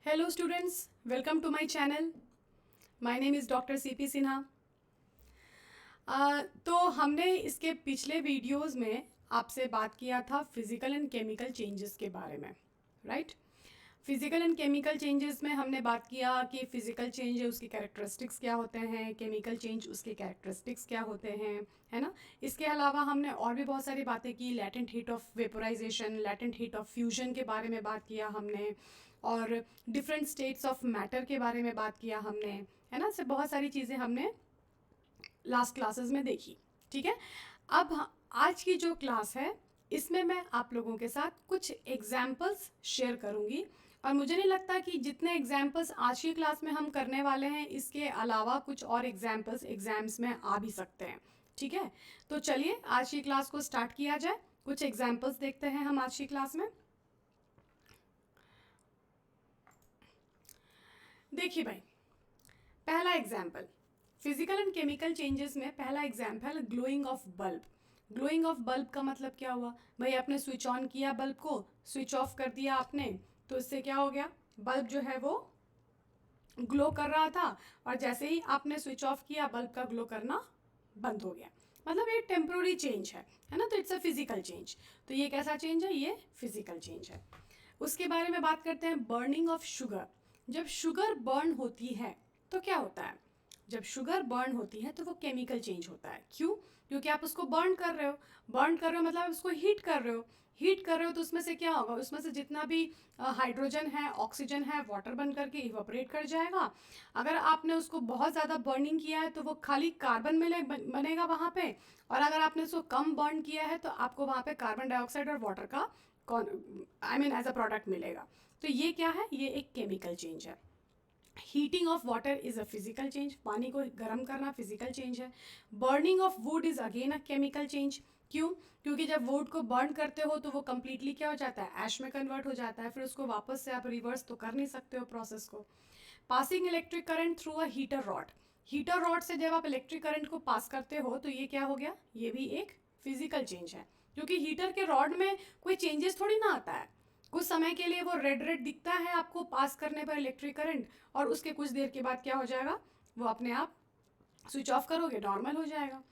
Hello students, welcome to my channel. My name is Dr. CP Sinha. तो हमने इसके पिछले वीडियोस में आपसे बात किया था फिज़िकल एंड केमिकल चेंजेस के बारे में, right? Physical and chemical changes में हमने बात किया कि फ़िज़िकल चेंज है उसके कैरेक्टरिस्टिक्स क्या होते हैं, केमिकल चेंज उसके कैरेक्टरिस्टिक्स क्या होते हैं, है ना। इसके अलावा हमने और भी बहुत सारी बातें की, latent heat of vaporisation, latent heat of fusion के बारे में बात किया हमने, और डिफरेंट स्टेट्स ऑफ मैटर के बारे में बात किया हमने, है ना। से बहुत सारी चीज़ें हमने लास्ट क्लासेस में देखी, ठीक है। अब आज की जो क्लास है इसमें मैं आप लोगों के साथ कुछ एग्जाम्पल्स शेयर करूंगी, और मुझे नहीं लगता कि जितने एग्जाम्पल्स आज की क्लास में हम करने वाले हैं इसके अलावा कुछ और एग्जाम्पल्स एग्जाम्स में आ भी सकते हैं, ठीक है। तो चलिए आज की क्लास को स्टार्ट किया जाए। कुछ एग्जाम्पल्स देखते हैं हम आज की क्लास में। देखिए भाई, पहला example physical and chemical changes में पहला example glowing of bulb. Glowing of bulb का मतलब क्या हुआ भाई? आपने स्विच ऑन किया, बल्ब को स्विच ऑफ कर दिया आपने, तो इससे क्या हो गया? बल्ब जो है वो ग्लो कर रहा था, और जैसे ही आपने स्विच ऑफ किया बल्ब का ग्लो करना बंद हो गया। मतलब ये टेम्प्रोरी चेंज है ना। तो इट्स अ फिजिकल चेंज। तो ये कैसा चेंज है? ये फिजिकल चेंज है। उसके बारे में बात करते हैं, बर्निंग ऑफ शुगर। जब शुगर बर्न होती है तो क्या होता है? जब शुगर बर्न होती है तो वो केमिकल चेंज होता है। क्यों? क्योंकि आप उसको बर्न कर रहे हो। बर्न कर रहे हो मतलब आप उसको हीट कर रहे हो। हीट कर रहे हो तो उसमें से क्या होगा? उसमें से जितना भी हाइड्रोजन है, ऑक्सीजन है, वाटर बन करके इवापोरेट कर जाएगा। अगर आपने उसको बहुत ज़्यादा बर्निंग किया है तो वो खाली कार्बन मिले बनेगा वहाँ पे, और अगर आपने उसको कम बर्न किया है तो आपको वहाँ पे कार्बन डाइऑक्साइड और वाटर का एज अ प्रोडक्ट मिलेगा। तो ये क्या है? ये एक केमिकल चेंज है। Heating of water is a physical change, पानी को गर्म करना फिजिकल चेंज है। Burning of would is again a chemical change. क्यों? क्योंकि जब वुड को बर्न करते हो तो वो कंप्लीटली क्या हो जाता है? ऐश में कन्वर्ट हो जाता है। फिर उसको वापस से आप रिवर्स तो कर नहीं सकते हो प्रोसेस को। Passing electric current through a heater rod. Heater rod से जब आप इलेक्ट्रिक करंट को पास करते हो तो ये क्या हो गया? ये भी एक फिजिकल चेंज है, क्योंकि हीटर के रॉड में कोई चेंजेस थोड़ी ना आता है। कुछ समय के लिए वो रेड रेड दिखता है आपको पास करने पर इलेक्ट्रिक करंट, और उसके कुछ देर के बाद क्या हो जाएगा? वो अपने आप स्विच ऑफ करोगे नॉर्मल हो जाएगा।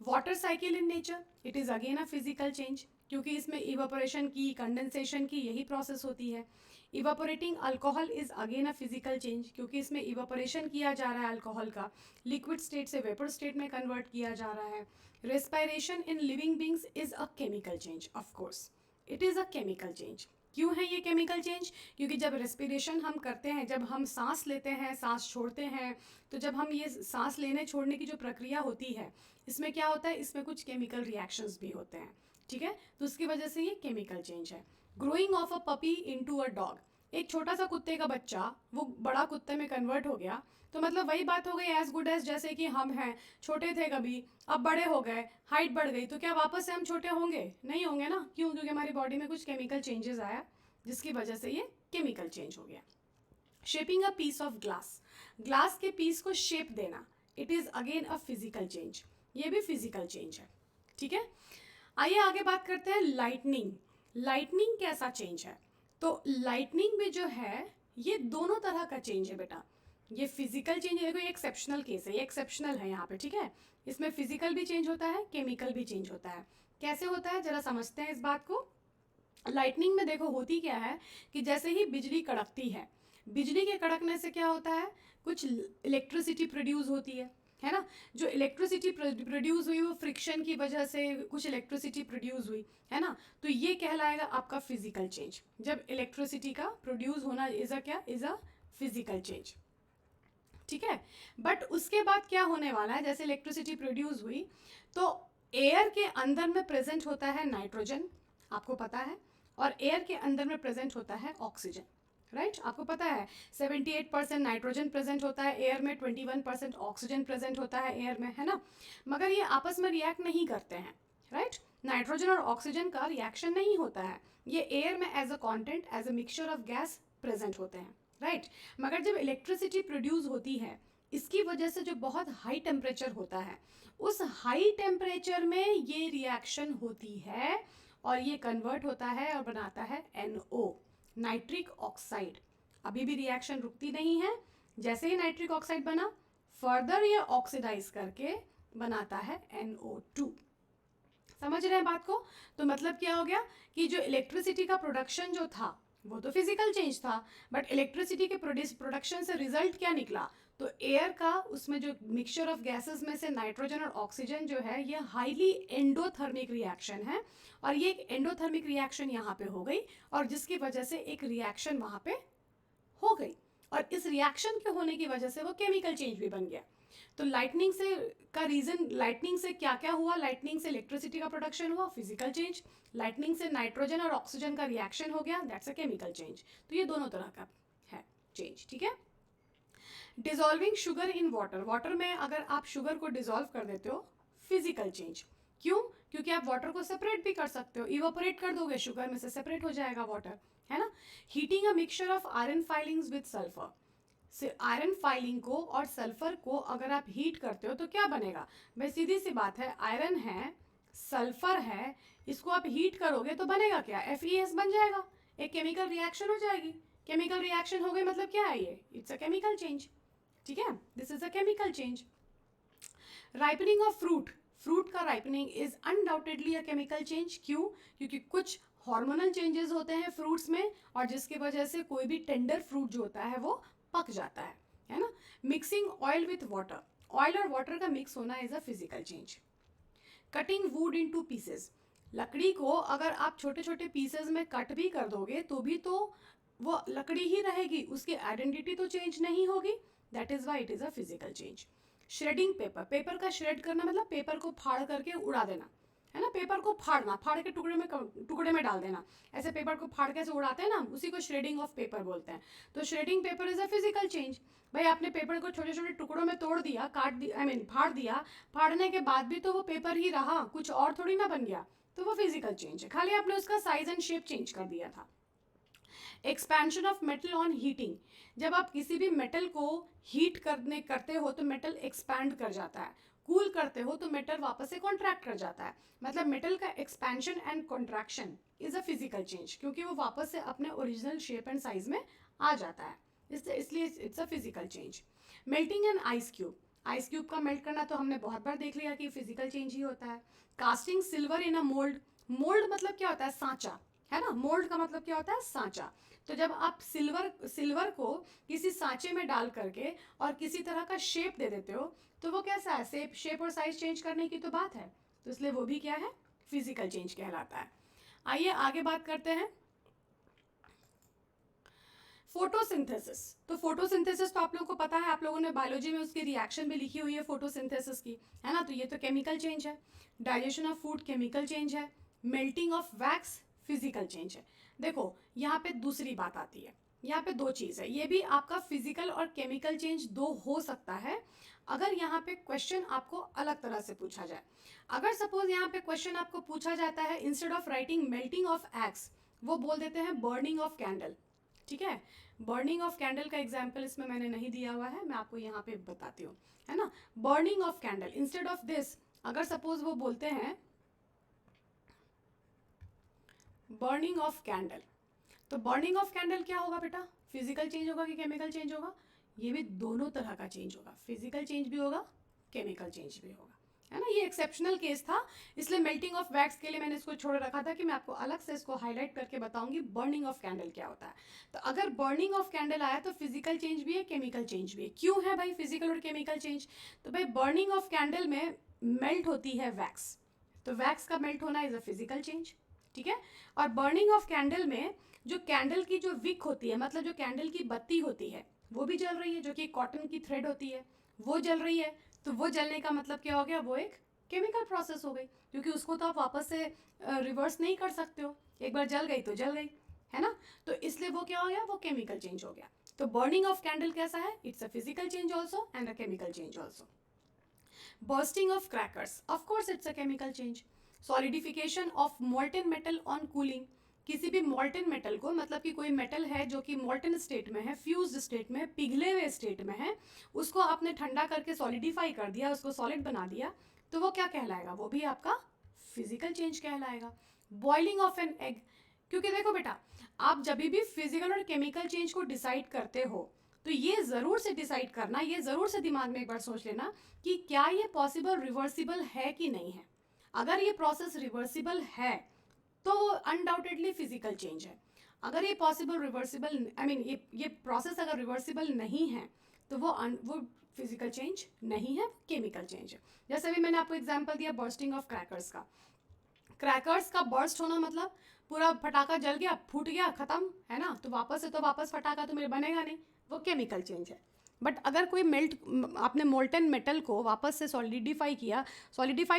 Water cycle in nature, it is again a physical change, क्योंकि इसमें इवापोरेशन की, कंडेंसेशन की यही प्रोसेस होती है। Evaporating alcohol is again a physical change, क्योंकि इसमें इवापोरेशन किया जा रहा है अल्कोहल का, लिक्विड स्टेट से वेपर स्टेट में कन्वर्ट किया जा रहा है। Respiration in living beings is a chemical change, of course it is a chemical change. क्यों है ये केमिकल चेंज? क्योंकि जब रेस्पिरेशन हम करते हैं, जब हम सांस लेते हैं, सांस छोड़ते हैं, तो जब हम ये सांस लेने छोड़ने की जो प्रक्रिया होती है इसमें क्या होता है? इसमें कुछ केमिकल रिएक्शंस भी होते हैं, ठीक है। तो उसकी वजह से ये केमिकल चेंज है। Growing of a puppy into a dog, एक छोटा सा कुत्ते का बच्चा वो बड़ा कुत्ते में कन्वर्ट हो गया, तो मतलब वही बात हो गई एज गुड एज जैसे कि हम हैं, छोटे थे कभी, अब बड़े हो गए, हाइट बढ़ गई, तो क्या वापस से हम छोटे होंगे? नहीं होंगे ना। क्यों? क्योंकि हमारी बॉडी में कुछ केमिकल चेंजेस आया जिसकी वजह से ये केमिकल चेंज हो गया। Shaping a piece of glass, glass के पीस को शेप देना, it is again a physical change, ये भी फिजिकल चेंज है, ठीक है। आइए आगे बात करते हैं लाइटनिंग। लाइटनिंग कैसा चेंज है? तो लाइटनिंग भी जो है ये दोनों तरह का चेंज है बेटा। ये फिजिकल चेंज है, देखो ये एक्सेप्शनल केस है, ये एक्सेप्शनल है यहाँ पे, ठीक है। इसमें फिजिकल भी चेंज होता है, केमिकल भी चेंज होता है। कैसे होता है जरा समझते हैं इस बात को। लाइटनिंग में देखो होती क्या है कि जैसे ही बिजली कड़कती है, बिजली के कड़कने से क्या होता है? कुछ इलेक्ट्रिसिटी प्रोड्यूस होती है ना। जो इलेक्ट्रिसिटी प्रोड्यूस हुई वो फ्रिक्शन की वजह से कुछ इलेक्ट्रिसिटी प्रोड्यूस हुई, है ना। तो ये कहलाएगा आपका फिजिकल चेंज। जब इलेक्ट्रिसिटी का प्रोड्यूस होना इज अ क्या? इज अ फिजिकल चेंज, ठीक है। बट उसके बाद क्या होने वाला है? जैसे इलेक्ट्रिसिटी प्रोड्यूस हुई तो एयर के अंदर में प्रेजेंट होता है नाइट्रोजन, आपको पता है, और एयर के अंदर में प्रेजेंट होता है ऑक्सीजन, राइट आपको पता है 78% नाइट्रोजन प्रेजेंट होता है एयर में, 21% ऑक्सीजन प्रेजेंट होता है एयर में, है ना। मगर ये आपस में रिएक्ट नहीं करते हैं, राइट। नाइट्रोजन और ऑक्सीजन का रिएक्शन नहीं होता है, ये एयर में as a content, as a mixture of gas present होते हैं, राइट। मगर जब इलेक्ट्रिसिटी प्रोड्यूस होती है इसकी वजह से जो बहुत हाई टेम्परेचर होता है, उस हाई टेम्परेचर में ये रिएक्शन होती है और ये कन्वर्ट होता है और बनाता है NO, नाइट्रिक ऑक्साइड। अभी भी रिएक्शन रुकती नहीं है। जैसे ही नाइट्रिक ऑक्साइड बना, फर्दर ये ऑक्सीडाइज करके बनाता है NO2। समझ रहे हैं बात को? तो मतलब क्या हो गया कि जो इलेक्ट्रिसिटी का प्रोडक्शन जो था वो तो फिजिकल चेंज था, बट इलेक्ट्रिसिटी के प्रोडक्शन से रिजल्ट क्या निकला? तो एयर का उसमें जो मिक्सचर ऑफ गैसेस में से नाइट्रोजन और ऑक्सीजन जो है ये हाईली एंडोथर्मिक रिएक्शन है, और ये एक एंडोथर्मिक रिएक्शन यहाँ पे हो गई, और जिसकी वजह से एक रिएक्शन वहाँ पे हो गई, और इस रिएक्शन के होने की वजह से वो केमिकल चेंज भी बन गया। तो लाइटनिंग से का रीजन, लाइटनिंग से क्या क्या हुआ? लाइटनिंग से इलेक्ट्रिसिटी का प्रोडक्शन हुआ, फिजिकल चेंज। लाइटनिंग से नाइट्रोजन और ऑक्सीजन का रिएक्शन हो गया, दैट्स अ केमिकल चेंज। तो ये दोनों तरह का है चेंज, ठीक है। Dissolving sugar in water, water में अगर आप शुगर को डिजॉल्व कर देते हो, फिजिकल चेंज। क्यों? क्योंकि आप वाटर को सेपरेट भी कर सकते हो, इवापोरेट कर दोगे, शुगर में से सेपरेट हो जाएगा वाटर, है ना। Heating a mixture of iron filings with sulphur, iron filing को और सल्फर को अगर आप हीट करते हो तो क्या बनेगा? भाई सीधी सी बात है, आयरन है, सल्फर है, इसको आप हीट करोगे तो बनेगा क्या? FeS बन जाएगा, एक केमिकल रिएक्शन हो जाएगी। केमिकल रिएक्शन हो गई मतलब क्या है ये? इट्स अ केमिकल चेंज, ठीक है, this is a chemical change. Ripening of fruit, fruit का ripening is undoubtedly a chemical change. क्यों? क्योंकि कुछ हार्मोनल चेंजेस होते हैं फ्रूट्स में, और जिसकी वजह से कोई भी टेंडर फ्रूट जो होता है वो पक जाता है ना। Mixing oil with water, oil और वाटर का मिक्स होना is a physical change. Cutting would into pieces, लकड़ी को अगर आप छोटे छोटे पीसेस में कट भी कर दोगे तो भी तो वो लकड़ी ही रहेगी, उसकी आइडेंटिटी तो चेंज नहीं होगी, that is why it is a physical change. Shredding paper, paper का श्रेड करना मतलब पेपर को फाड़ करके उड़ा देना, है ना। पेपर को फाड़ना, फाड़ के टुकड़े में डाल देना, ऐसे पेपर को फाड़ के ऐसे उड़ाते हैं ना, उसी को श्रेडिंग ऑफ पेपर बोलते हैं। तो shredding paper is a physical change. भाई आपने पेपर को छोटे छोटे टुकड़ों में तोड़ दिया, काट दिया, फाड़ दिया, फाड़ने के बाद भी तो वो पेपर ही रहा, कुछ और थोड़ी ना बन गया, तो वो फिजिकल चेंज है, खाली आपने उसका साइज एंड शेप चेंज कर दिया था। Expansion of metal on heating, जब आप किसी भी मेटल को हीट करते हो तो मेटल एक्सपैंड कर जाता है, कूल करते हो तो मेटल वापस से कॉन्ट्रैक्ट कर जाता है। मतलब मेटल का expansion and contraction is a physical change, क्योंकि वो वापस से अपने ओरिजिनल शेप एंड साइज में आ जाता है, इसलिए it's a physical change. Melting an ice cube, ice cube का मेल्ट करना तो हमने बहुत बार देख लिया कि फिजिकल चेंज ही होता है। Casting silver in a mould, mould मतलब क्या होता है? सांचा, है ना। मोल्ड का मतलब क्या होता है? सांचा। तो जब आप सिल्वर को किसी सांचे में डाल करके और किसी तरह का शेप दे देते हो तो वो कैसा है? शेप और साइज चेंज करने की तो बात है, तो इसलिए वो भी क्या है? फिजिकल चेंज कहलाता है। आइए आगे बात करते हैं फोटोसिंथेसिस। तो फोटोसिंथेसिस तो आप लोगों को पता है, आप लोगों ने बायोलॉजी में उसकी रिएक्शन भी लिखी हुई है फोटोसिंथेसिस की, है ना। तो ये तो केमिकल चेंज है। Digestion of food chemical change है। Melting of wax physical change है। देखो यहाँ पे दूसरी बात आती है, यहाँ पे दो चीज़ है, ये भी आपका फिजिकल और केमिकल चेंज दो हो सकता है अगर यहाँ पे क्वेश्चन आपको अलग तरह से पूछा जाए। अगर सपोज यहाँ पे क्वेश्चन आपको पूछा जाता है, instead of writing melting of x, वो बोल देते हैं बर्निंग ऑफ कैंडल, ठीक है। बर्निंग ऑफ कैंडल का एग्जाम्पल इसमें मैंने नहीं दिया हुआ है, मैं आपको यहाँ पे बताती हूँ, है ना। Burning of candle, instead of this अगर सपोज वो बोलते हैं बर्निंग ऑफ कैंडल, तो बर्निंग ऑफ कैंडल क्या होगा बेटा? फिजिकल चेंज होगा कि केमिकल चेंज होगा? ये भी दोनों तरह का चेंज होगा, फिजिकल चेंज भी होगा, केमिकल चेंज भी होगा, है ना। ये एक्सेप्शनल केस था, इसलिए मेल्टिंग ऑफ वैक्स के लिए मैंने इसको छोड़ रखा था कि मैं आपको अलग से इसको हाईलाइट करके बताऊंगी बर्निंग ऑफ कैंडल क्या होता है। तो अगर बर्निंग ऑफ कैंडल आया तो फिजिकल चेंज भी है, केमिकल चेंज भी है। क्यों है भाई फिजिकल और केमिकल चेंज? तो भाई बर्निंग ऑफ कैंडल में मेल्ट होती है वैक्स, तो वैक्स का मेल्ट होना इज अ फिजिकल चेंज, ठीक है। और बर्निंग ऑफ कैंडल में जो कैंडल की जो विक होती है, मतलब जो कैंडल की बत्ती होती है वो भी जल रही है, जो कि कॉटन की थ्रेड होती है वो जल रही है, तो वो जलने का मतलब क्या हो गया? वो एक केमिकल प्रोसेस हो गई, क्योंकि उसको तो आप वापस से रिवर्स नहीं कर सकते हो, एक बार जल गई तो जल गई, है ना। तो इसलिए वो क्या हो गया? वो केमिकल चेंज हो गया। तो बर्निंग ऑफ कैंडल कैसा है? It's a physical change also and a chemical change also. Bursting of crackers, of course it's a chemical change. Solidification of molten metal on cooling, किसी भी molten metal को, मतलब कि कोई metal है जो कि molten state में है, fused state में, पिघले हुए state में है, उसको आपने ठंडा करके solidify कर दिया, उसको solid बना दिया, तो वो क्या कहलाएगा? वो भी आपका physical change कहलाएगा। Boiling of an egg, क्योंकि देखो बेटा आप जब भी फिजिकल और केमिकल चेंज को डिसाइड करते हो तो ये ज़रूर से डिसाइड करना, ये ज़रूर से दिमाग में एक बार सोच लेना कि क्या ये पॉसिबल रिवर्सिबल है कि नहीं है। अगर ये प्रोसेस रिवर्सिबल है तो वो अनडाउटेडली फिजिकल चेंज है। अगर ये पॉसिबल रिवर्सिबल ये प्रोसेस अगर रिवर्सिबल नहीं है तो वो फिजिकल चेंज नहीं है, केमिकल चेंज है। जैसे अभी मैंने आपको एग्जांपल दिया बर्स्टिंग ऑफ क्रैकर्स का। क्रैकर्स का बर्स्ट होना मतलब पूरा फटाका जल गया, फूट गया, खत्म, है ना, तो वापस फटाका तो मेरे बनेगा नहीं, वो केमिकल चेंज है। बट अगर कोई आपने मोल्टन मेटल को वापस से सॉलिडिफाई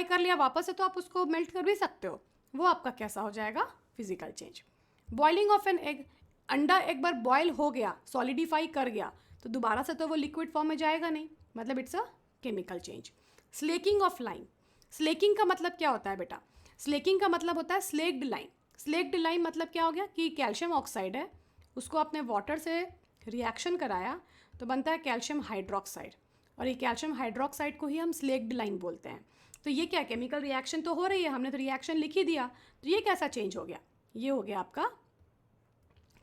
कर लिया वापस से, तो आप उसको मेल्ट कर भी सकते हो, वो आपका कैसा हो जाएगा, physical change. Boiling of an egg, अंडा एक बार बॉयल हो गया, सॉलिडिफाई कर गया, तो दोबारा से तो वो लिक्विड फॉर्म में जाएगा नहीं, मतलब it's a chemical change. Slaking of lime, slaking का मतलब क्या होता है बेटा, स्लेकिंग का मतलब होता है स्लेक्ड लाइम। स्लेक्ड लाइम मतलब क्या हो गया कि कैल्शियम ऑक्साइड है, उसको आपने वाटर से रिएक्शन कराया तो बनता है कैल्शियम हाइड्रोक्साइड, और ये कैल्शियम हाइड्रोक्साइड को ही हम स्लेक्ड लाइम बोलते हैं। तो ये क्या, केमिकल रिएक्शन तो हो रही है, हमने तो रिएक्शन लिख ही दिया, तो ये कैसा चेंज हो गया, ये हो गया आपका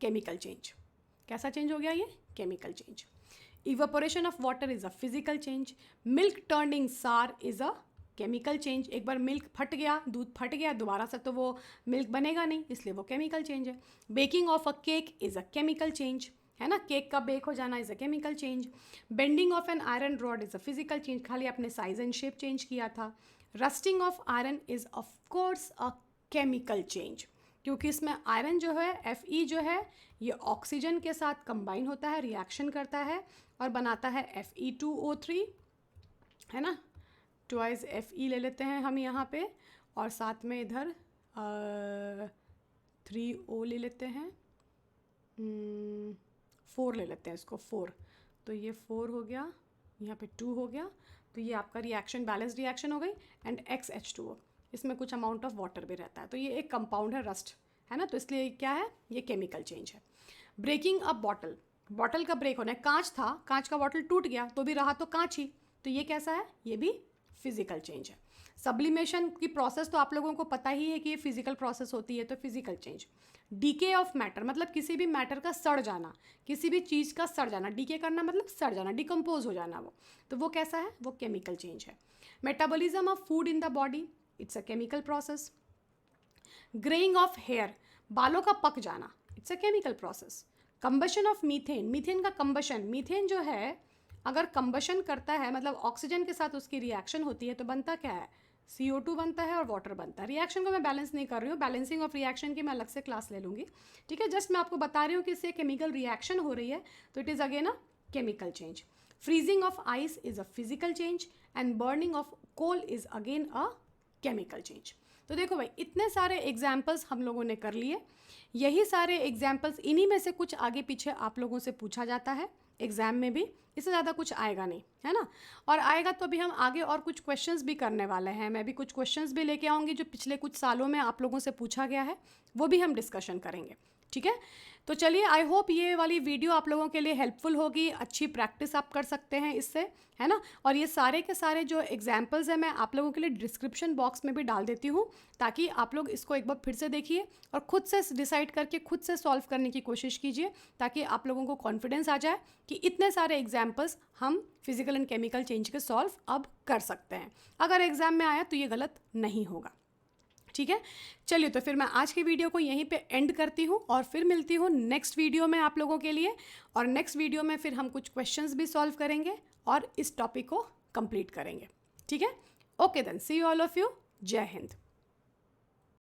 केमिकल चेंज। कैसा चेंज हो गया, ये chemical change. Evaporation of water is a physical change. Milk turning सार इज अ केमिकल चेंज। एक बार मिल्क फट गया, दूध फट गया, दोबारा से तो वो मिल्क बनेगा नहीं, इसलिए वो केमिकल चेंज है। Baking of a cake is a chemical change, है ना, केक का बेक हो जाना is a chemical change. Bending of an iron rod is a physical change, खाली आपने साइज एंड शेप चेंज किया था। Rusting of iron is of course a chemical change, क्योंकि इसमें आयरन जो है Fe जो है ये ऑक्सीजन के साथ कंबाइन होता है, रिएक्शन करता है और बनाता है Fe2O3, है ना, ट्वाइस Fe ले लेते हैं हम यहाँ पे, और साथ में इधर 3O ले लेते हैं, 4 ले लेते हैं इसको, 4, तो ये 4 हो गया, यहाँ पे 2 हो गया, तो ये आपका रिएक्शन बैलेंस रिएक्शन हो गई। एंड XH2O, इसमें कुछ अमाउंट ऑफ वाटर भी रहता है, तो ये एक कंपाउंड है रस्ट, है ना, तो इसलिए क्या है, ये केमिकल चेंज है। ब्रेकिंग अ बॉटल, बॉटल का ब्रेक होना है, कांच था, कांच का बॉटल टूट गया तो भी रहा तो कांच ही, तो ये कैसा है, ये भी फिजिकल चेंज है। सब्लिमेशन की प्रोसेस तो आप लोगों को पता ही है कि ये फिजिकल प्रोसेस होती है, तो physical change. DK of matter मतलब किसी भी मैटर का सड़ जाना, किसी भी चीज़ का सड़ जाना, डीके करना मतलब सड़ जाना, डिकम्पोज हो जाना, वो कैसा है, वो केमिकल चेंज है। Metabolism of food in the body, it's a chemical process. Greying of hair, बालों का पक जाना, it's a chemical process. Combustion of methane, methane का कंबशन, मीथेन जो है अगर कंबशन करता है मतलब ऑक्सीजन के साथ उसकी रिएक्शन होती है तो बनता क्या है, CO2 बनता है और वाटर बनता है। रिएक्शन को मैं बैलेंस नहीं कर रही हूँ, बैलेंसिंग ऑफ रिएक्शन की मैं अलग से क्लास ले लूँगी, ठीक है, जस्ट मैं आपको बता रही हूँ कि इससे केमिकल रिएक्शन हो रही है तो it is again a chemical change. Freezing of ice is a physical change and burning of coal is again a chemical change. तो देखो भाई, इतने सारे एग्जाम्पल्स हम लोगों ने कर लिए, यही सारे एग्जाम्पल्स, इन्हीं में से कुछ आगे पीछे आप लोगों से पूछा जाता है एग्ज़ाम में भी, इससे ज़्यादा कुछ आएगा नहीं, है ना, और आएगा तो अभी हम आगे और कुछ क्वेश्चंस भी करने वाले हैं, मैं भी कुछ क्वेश्चंस भी लेके आऊँगी जो पिछले कुछ सालों में आप लोगों से पूछा गया है, वो भी हम डिस्कशन करेंगे, ठीक है। तो चलिए, आई होप ये वाली वीडियो आप लोगों के लिए हेल्पफुल होगी, अच्छी प्रैक्टिस आप कर सकते हैं इससे, है ना, और ये सारे के सारे जो एग्जाम्पल्स हैं मैं आप लोगों के लिए डिस्क्रिप्शन बॉक्स में भी डाल देती हूँ, ताकि आप लोग इसको एक बार फिर से देखिए और खुद से डिसाइड करके खुद से सॉल्व करने की कोशिश कीजिए, ताकि आप लोगों को कॉन्फिडेंस आ जाए कि इतने सारे एग्जाम्पल्स हम फिजिकल एंड केमिकल चेंज के सॉल्व अब कर सकते हैं। अगर एग्जाम में आया तो ये गलत नहीं होगा, ठीक है। चलिए, तो फिर मैं आज की वीडियो को यहीं पे एंड करती हूँ और फिर मिलती हूँ नेक्स्ट वीडियो में आप लोगों के लिए, और नेक्स्ट वीडियो में फिर हम कुछ क्वेश्चंस भी सॉल्व करेंगे और इस टॉपिक को कंप्लीट करेंगे, ठीक है। Okay then, see you all of you, जय हिंद।